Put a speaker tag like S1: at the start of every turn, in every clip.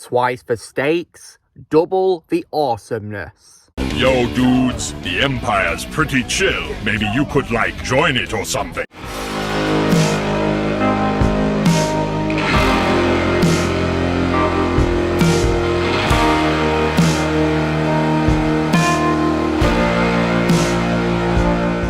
S1: Twice the stakes, double the awesomeness.
S2: Yo, dudes, the Empire's pretty chill. Maybe you could, join it or something.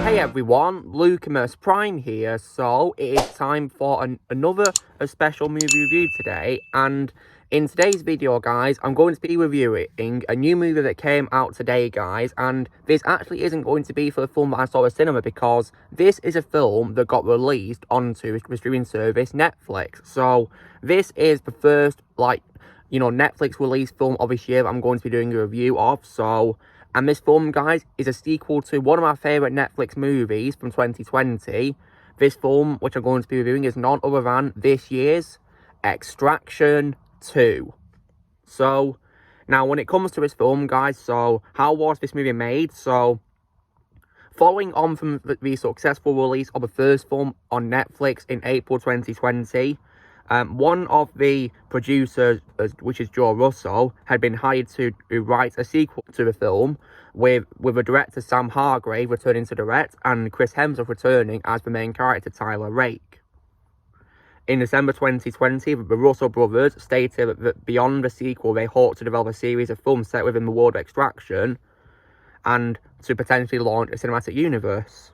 S1: Hey everyone, Lucamus Prime here. So it is time for another special movie review today, and in today's video, guys, I'm going to be reviewing a new movie that came out today, guys, and this actually isn't going to be for the film that I saw at cinema, because this is a film that got released onto the streaming service Netflix. So this is the first, Netflix released film of this year that I'm going to be doing a review of. And this film, guys, is a sequel to one of my favourite Netflix movies from 2020. This film, which I'm going to be reviewing, is none other than this year's Extraction 2. So, now when it comes to this film, guys, so how was this movie made? So, following on from the successful release of the first film on Netflix in April 2020, one of the producers, which is Joe Russo, had been hired to write a sequel to the film, with the director Sam Hargrave returning to direct and Chris Hemsworth returning as the main character Tyler Rake. In December 2020, the Russo brothers stated that beyond the sequel, they hoped to develop a series of films set within the world of Extraction and to potentially launch a cinematic universe.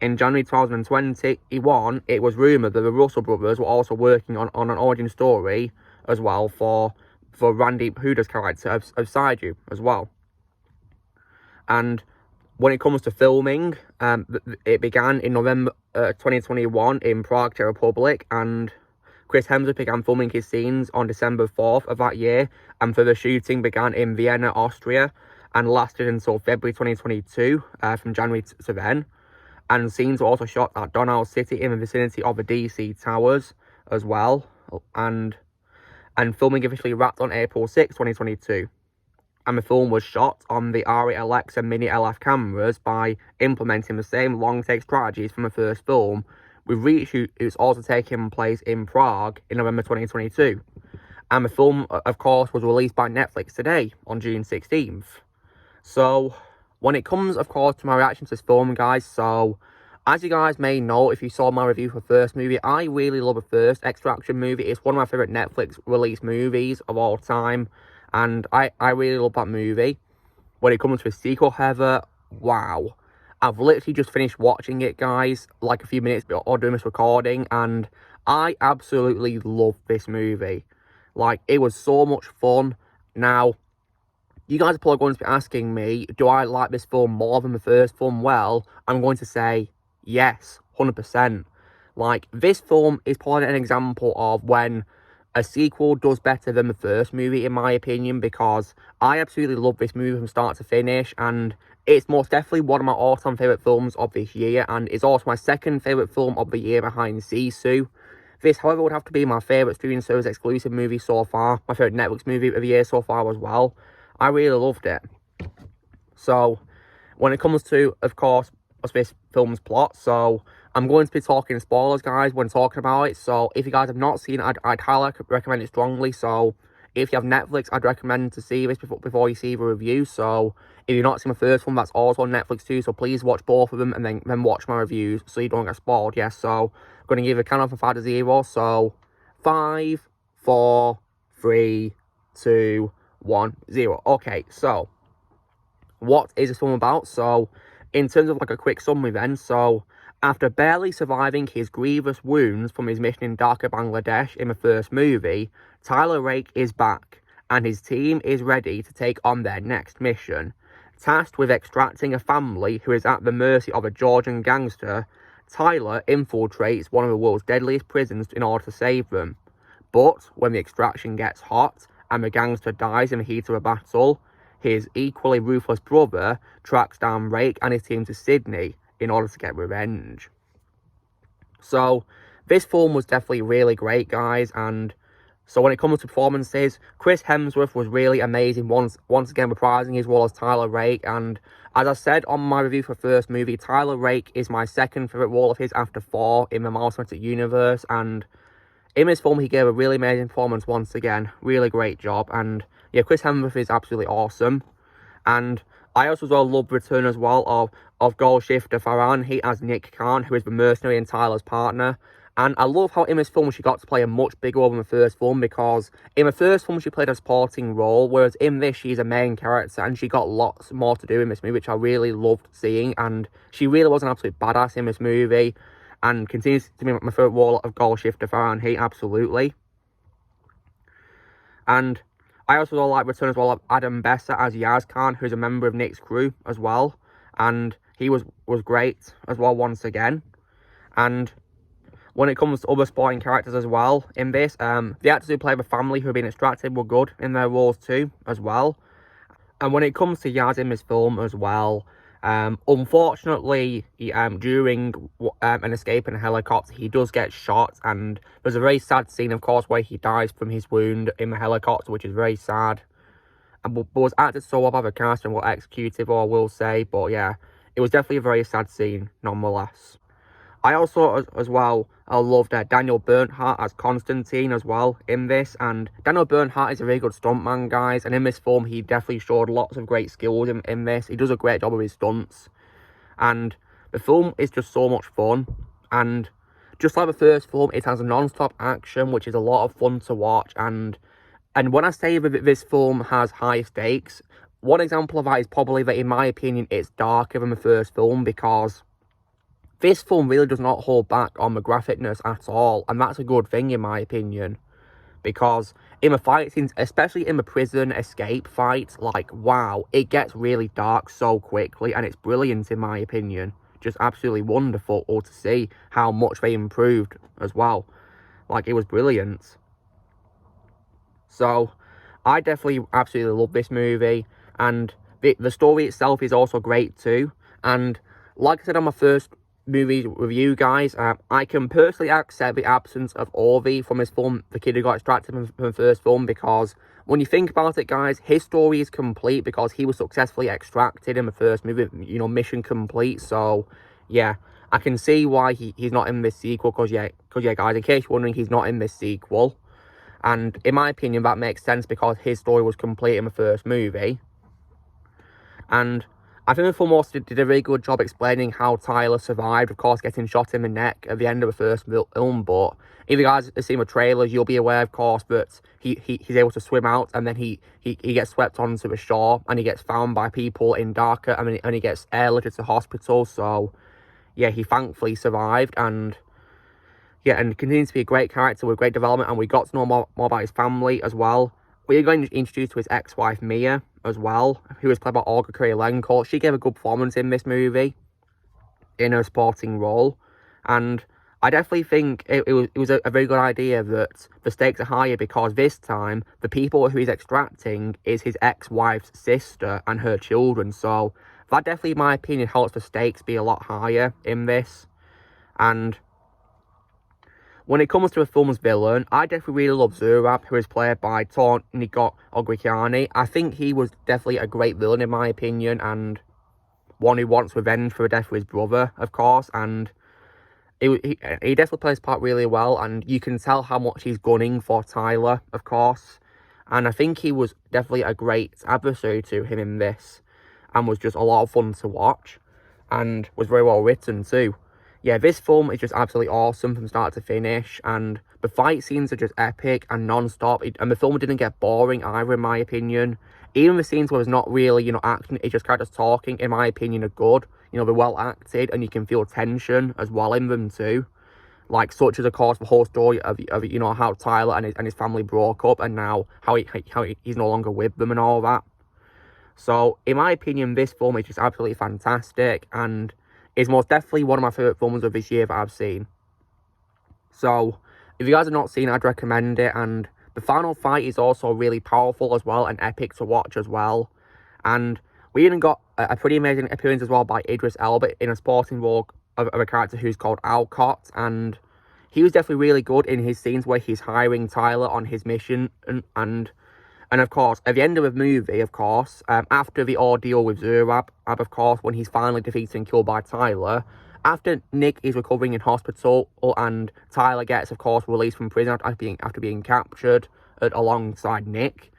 S1: In January 2021, it was rumoured that the Russo brothers were also working on an origin story as well for Randy Huda's character of Saiju as well. And when it comes to filming, it began in November 2021 in Prague, Czech Republic, and Chris Hemsworth began filming his scenes on December 4th of that year, and further shooting began in Vienna, Austria, and lasted until February 2022, from January to then. And scenes were also shot at Donald City in the vicinity of the DC Towers as well, and filming officially wrapped on April 6, 2022. And the film was shot on the Arri Alexa Mini LF cameras by implementing the same long-take strategies from the first film, with reshoots also taking place in Prague in November 2022. And the film, of course, was released by Netflix today, on June 16th. So, when it comes, of course, to my reaction to this film, guys, so, as you guys may know, if you saw my review for the first movie, I really love the first Extraction movie. It's one of my favourite Netflix released movies of all time. And I really love that movie. When it comes to a sequel, however, wow. I've literally just finished watching it, guys, like a few minutes before doing this recording. And I absolutely love this movie. It was so much fun. Now, you guys are probably going to be asking me, do I like this film more than the first film? Well, I'm going to say yes, 100%. This film is probably an example of when a sequel does better than the first movie, in my opinion, because I absolutely love this movie from start to finish, and it's most definitely one of my all-time favourite films of this year, and it's also my second favourite film of the year behind Sisu. This, however, would have to be my favourite streaming service exclusive movie so far, my favourite Netflix movie of the year so far as well. I really loved it. So, when it comes to, of course, this film's plot, so I'm going to be talking spoilers, guys, when talking about it. So if you guys have not seen it, I'd highly recommend it strongly. So if you have Netflix, I'd recommend to see this before you see the review. So if you've not seen the first one, that's also on Netflix too. So please watch both of them and then watch my reviews so you don't get spoiled. Yes, so I'm going to give a countdown from 5 to 0. So 5, 4, 3, 2, 1, 0. Okay, so what is this film about? So in terms of a quick summary then, so after barely surviving his grievous wounds from his mission in Dhaka, Bangladesh in the first movie, Tyler Rake is back, and his team is ready to take on their next mission. Tasked with extracting a family who is at the mercy of a Georgian gangster, Tyler infiltrates one of the world's deadliest prisons in order to save them. But when the extraction gets hot, and the gangster dies in the heat of a battle, his equally ruthless brother tracks down Rake and his team to Sydney in order to get revenge. So, this film was definitely really great, guys, and so when it comes to performances, Chris Hemsworth was really amazing, once again reprising his role as Tyler Rake, and as I said on my review for the first movie, Tyler Rake is my second favourite role of his after Thor in the Marvel Cinematic Universe, and in this film, he gave a really amazing performance once again. Really great job. And yeah, Chris Hemsworth is absolutely awesome. And I also as well love the return as well of Goldshifter Farhan. He as Nick Khan, who is the mercenary and Tyler's partner. And I love how in this film she got to play a much bigger role in the first film, because in the first film she played a supporting role, whereas in this she's a main character and she got lots more to do in this movie, which I really loved seeing. And she really was an absolute badass in this movie and continues to be my favourite role of Goldshifter Farhan. He absolutely. And I also like return as well of Adam Besser as Yaz Khan, who's a member of Nick's crew as well. And he was great as well once again. And when it comes to other supporting characters as well in this, the actors who play the family who have been extracted were good in their roles too as well. And when it comes to Yaz in this film as well, unfortunately, during an escape in a helicopter, he does get shot, and there's a very sad scene, of course, where he dies from his wound in the helicopter, which is very sad. And but was acted so well by the cast and what executive, I will say, but yeah, it was definitely a very sad scene, nonetheless. I also, as well, I loved Daniel Bernhardt as Constantine as well in this. And Daniel Bernhardt is a very good stuntman, guys. And in this film, he definitely showed lots of great skills in this. He does a great job of his stunts. And the film is just so much fun. And just like the first film, it has a non-stop action, which is a lot of fun to watch. And when I say that this film has high stakes, one example of that is probably that, in my opinion, it's darker than the first film, because this film really does not hold back on the graphicness at all, and that's a good thing in my opinion, because in the fight scenes, especially in the prison escape fight, like, wow, it gets really dark so quickly, and it's brilliant in my opinion. Just absolutely wonderful to see how much they improved as well. Like, it was brilliant. So, I definitely absolutely love this movie, and the story itself is also great too, and like I said on my first movie review, guys, I can personally accept the absence of Orvi from this film, the kid who got extracted from the first film, because when you think about it, guys, his story is complete because he was successfully extracted in the first movie, you know, mission complete. So yeah, I can see why he's not in this sequel, because yeah, guys, in case you're wondering, he's not in this sequel. And in my opinion, that makes sense because his story was complete in the first movie. And I think the film also did a really good job explaining how Tyler survived, of course, getting shot in the neck at the end of the first film. But if you guys have seen the trailers, you'll be aware, of course, that he's able to swim out, and then he gets swept onto the shore, and he gets found by people in Dhaka, and he gets airlifted to hospital. So yeah, he thankfully survived, and yeah, and continues to be a great character with great development, and we got to know more about his family as well. We're going to introduce to his ex-wife, Mia, as well, who was played by Olga Kurylenko. She gave a good performance in this movie, in her supporting role. And I definitely think it was a very good idea that the stakes are higher, because this time, the people who he's extracting is his ex-wife's sister and her children. So that definitely, in my opinion, helps the stakes be a lot higher in this. And when it comes to a film's villain, I definitely really love Zurab, who is played by Tornikot Ogrikiani. I think he was definitely a great villain in my opinion, and one who wants revenge for the death of his brother, of course. And he definitely plays part really well, and you can tell how much he's gunning for Tyler, of course. And I think he was definitely a great adversary to him in this, and was just a lot of fun to watch, and was very well written too. Yeah, this film is just absolutely awesome from start to finish, and the fight scenes are just epic and non-stop, and the film didn't get boring either, in my opinion. Even the scenes where there's not really, you know, action, it's just kind of talking, in my opinion, are good. You know, they're well acted, and you can feel tension as well in them too. Like, such as, of course, the whole story of you know, how Tyler and his family broke up, and now how he's no longer with them and all that. So, in my opinion, this film is just absolutely fantastic, and is most definitely one of my favourite films of this year that I've seen. So, if you guys have not seen it, I'd recommend it. And the final fight is also really powerful as well, and epic to watch as well. And we even got a pretty amazing appearance as well by Idris Elba in a sporting role of a character who's called Alcott. And he was definitely really good in his scenes where he's hiring Tyler on his mission. And of course, at the end of the movie, of course, after the ordeal with Zurab, of course, when he's finally defeated and killed by Tyler, after Nick is recovering in hospital and Tyler gets, of course, released from prison after being captured alongside Nick,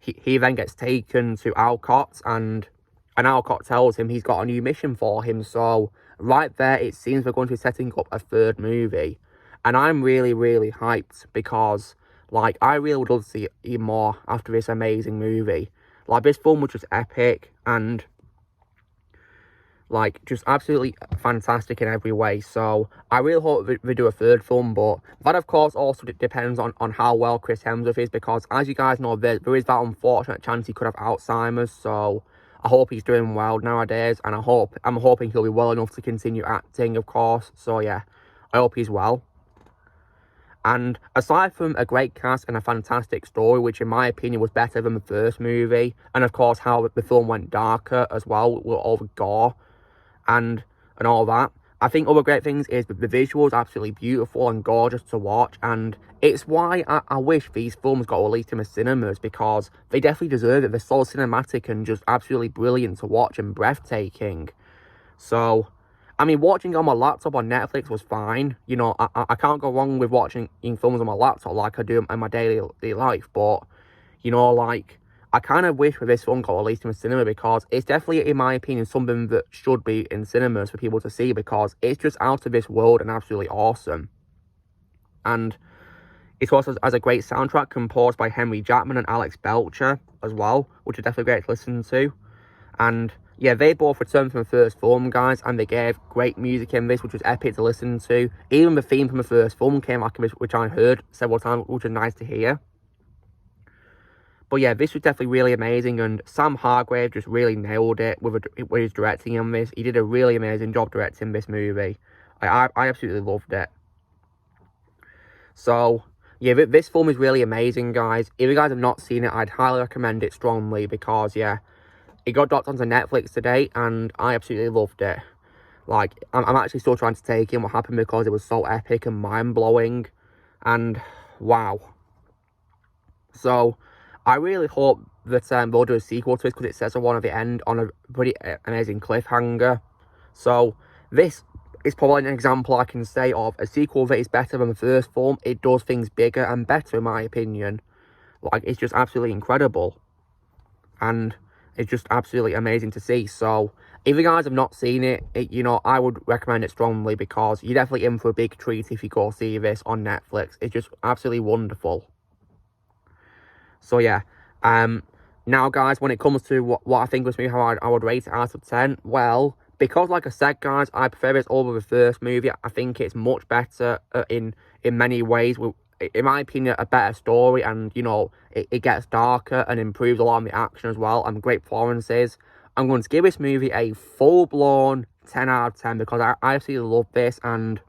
S1: he then gets taken to Alcott, and Alcott tells him he's got a new mission for him. So right there, it seems we're going to be setting up a third movie. And I'm really, really hyped because, like, I really would love to see even more after this amazing movie. Like, this film was just epic and, like, just absolutely fantastic in every way. So I really hope they do a third film, but that, of course, also depends on how well Chris Hemsworth is, because, as you guys know, there is that unfortunate chance he could have Alzheimer's. So I hope he's doing well nowadays, and I'm hoping he'll be well enough to continue acting, of course. So yeah, I hope he's well. And aside from a great cast and a fantastic story, which in my opinion was better than the first movie, and of course how the film went darker as well, with all the gore and all that, I think other great things is that the visuals are absolutely beautiful and gorgeous to watch, and it's why I wish these films got released in the cinemas, because they definitely deserve it. They're so cinematic and just absolutely brilliant to watch and breathtaking. So, I mean, watching on my laptop on Netflix was fine. You know, I can't go wrong with watching films on my laptop like I do in my daily life. But, you know, like, I kind of wish this film got released in the cinema, because it's definitely, in my opinion, something that should be in cinemas for people to see, because it's just out of this world and absolutely awesome. And it also has a great soundtrack composed by Henry Jackman and Alex Belcher as well, which is definitely great to listen to. And yeah, they both returned from the first film, guys, and they gave great music in this, which was epic to listen to. Even the theme from the first film came back in this, which I heard several times, which was nice to hear. But yeah, this was definitely really amazing, and Sam Hargrave just really nailed it with his directing on this. He did a really amazing job directing this movie. I absolutely loved it. So yeah, this film is really amazing, guys. If you guys have not seen it, I'd highly recommend it strongly, because yeah, it got dropped onto Netflix today, and I absolutely loved it. Like, I'm actually still trying to take in what happened, because it was so epic and mind-blowing, and wow. So I really hope that they'll do a sequel to this, because it says one at the end on a pretty amazing cliffhanger. So this is probably an example I can say of a sequel that is better than the first film. It does things bigger and better, in my opinion. Like, it's just absolutely incredible. And it's just absolutely amazing to see. So if you guys have not seen it, you know, I would recommend it strongly, because you're definitely in for a big treat if you go see this on Netflix. It's just absolutely wonderful. So yeah, now guys, when it comes to what I think of this movie, how I would rate it out of 10, well, because like I said, guys, I prefer this over the first movie. I think it's much better in many ways, with, in my opinion, a better story, and, you know, it gets darker and improves a lot on the action as well, and great performances. I'm going to give this movie a full-blown 10 out of 10, because I absolutely love this, and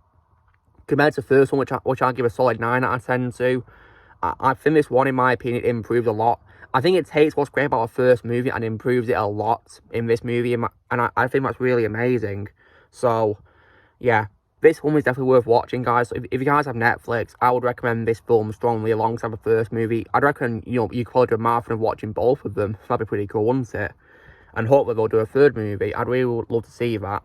S1: compared to the first one, which I'll give a solid 9 out of 10 to, I think this one, in my opinion, improves a lot. I think it takes what's great about the first movie and improves it a lot in this movie, and I think that's really amazing. So, yeah, this film is definitely worth watching, guys. So if you guys have Netflix, I would recommend this film strongly alongside the first movie. I'd recommend, you know, you could probably do a marathon of watching both of them. That'd be pretty cool, wouldn't it? And hopefully they'll do a third movie. I'd really love to see that.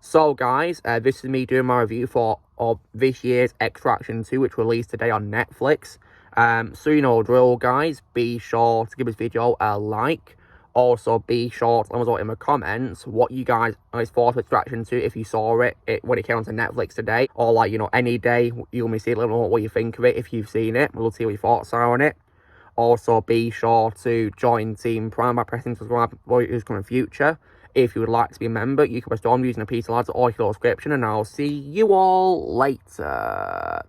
S1: So, guys, this is me doing my review of this year's Extraction 2, which released today on Netflix. So you know drill, guys. Be sure to give this video a like. Also, be sure to let us know in the comments what you guys thought of Extraction 2 if you saw it when it came onto Netflix today. Or, like, you know, any day you'll see it. Let me know what you think of it if you've seen it. We'll see what your thoughts are on it. Also, be sure to join Team Prime by pressing subscribe for videos coming in the future. If you would like to be a member, you can press on using a piece of lads or your description, and I'll see you all later.